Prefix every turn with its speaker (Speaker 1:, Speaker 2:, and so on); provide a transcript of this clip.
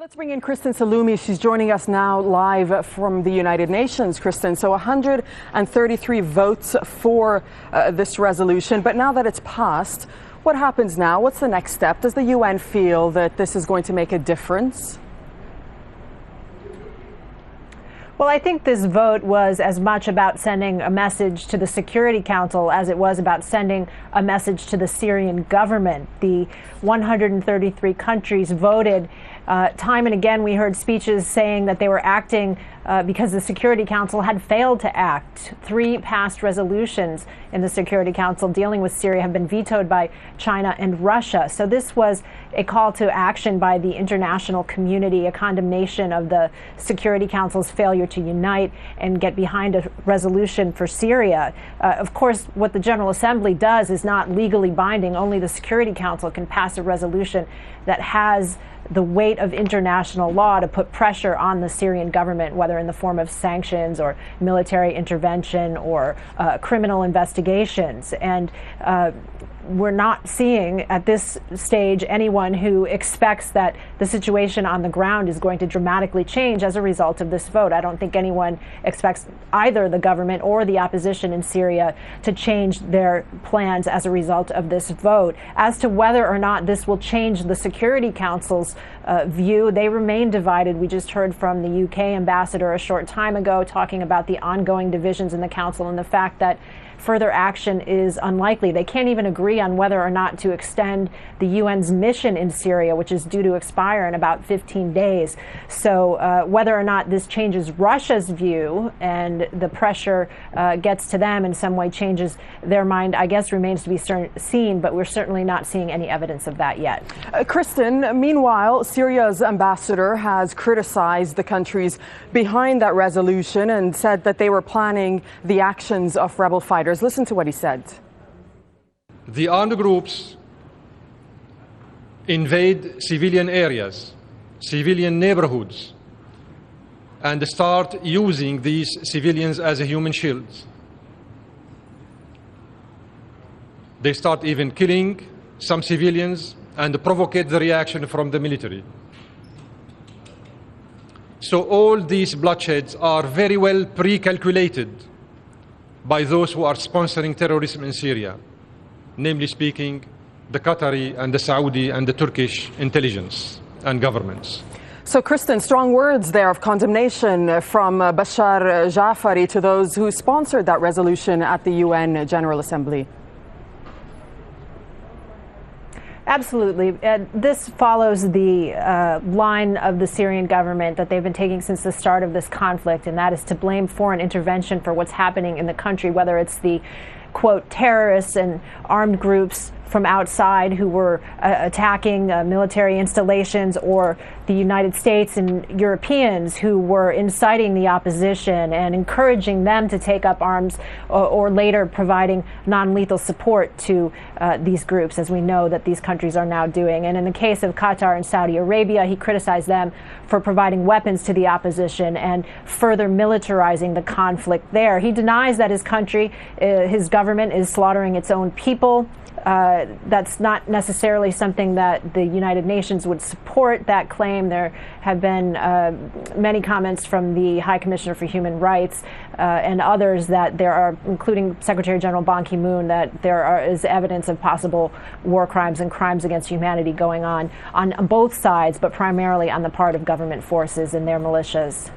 Speaker 1: Let's bring in Kristen Saloomey. She's joining us now live from the United Nations. Kristen, so 133 votes for this resolution, but now that it's passed, what happens now? What's the next step? Does the UN feel that this is going to make a difference?
Speaker 2: Well, I think this vote was as much about sending a message to the Security Council as it was about sending a message to the Syrian government. The 133 countries voted. Time and again, we heard speeches saying that they were acting because the Security Council had failed to act. 3 past resolutions in the Security Council dealing with Syria have been vetoed by China and Russia. So this was a call to action by the international community, a condemnation of the Security Council's failure to unite and get behind a resolution for Syria. Of course, what the General Assembly does is not legally binding. Only the Security Council can pass a resolution that has the weight of international law to put pressure on the Syrian government, whether in the form of sanctions or military intervention or criminal investigations. And we're not seeing at this stage anyone who expects that the situation on the ground is going to dramatically change as a result of this vote. I don't think anyone expects either the government or the opposition in Syria to change their plans as a result of this vote. As to whether or not this will change the Security Council's view, they remain divided. We just heard from the UK ambassador a short time ago talking about the ongoing divisions in the council and the fact that further action is unlikely. They can't even agree on whether or not to extend the UN's mission in Syria, which is due to expire in about 15 days. So whether or not this changes Russia's view and the pressure gets to them in some way, changes their mind, I guess remains to be seen, but we're certainly not seeing any evidence of that yet.
Speaker 1: Kristen, meanwhile, Syria's ambassador has criticized the countries behind that resolution and said that they were planning the actions of rebel fighters. Listen to what he said.
Speaker 3: The armed groups invade civilian areas, civilian neighborhoods, and start using these civilians as a human shield. They start even killing some civilians and provocate the reaction from the military. So all these bloodsheds are very well pre-calculated by those who are sponsoring terrorism in Syria, namely speaking, the Qatari and the Saudi and the Turkish intelligence and governments.
Speaker 1: So, Kristen, strong words there of condemnation from Bashar Jafari to those who sponsored that resolution at the UN General Assembly.
Speaker 2: Absolutely. This follows the line of the Syrian government that they've been taking since the start of this conflict, and that is to blame foreign intervention for what's happening in the country, whether it's the, quote, terrorists and armed groups from outside who were attacking military installations, or the United States and Europeans who were inciting the opposition and encouraging them to take up arms, or later providing non-lethal support to these groups, as we know that these countries are now doing. And in the case of Qatar and Saudi Arabia, he criticized them for providing weapons to the opposition and further militarizing the conflict there. He denies that his country, his government, is slaughtering its own people. That's not necessarily something that the United Nations would support, that claim. There have been many comments from the High Commissioner for Human Rights and others that there are, including Secretary General Ban Ki-moon, that there is evidence of possible war crimes and crimes against humanity going on both sides, but primarily on the part of government forces and their militias.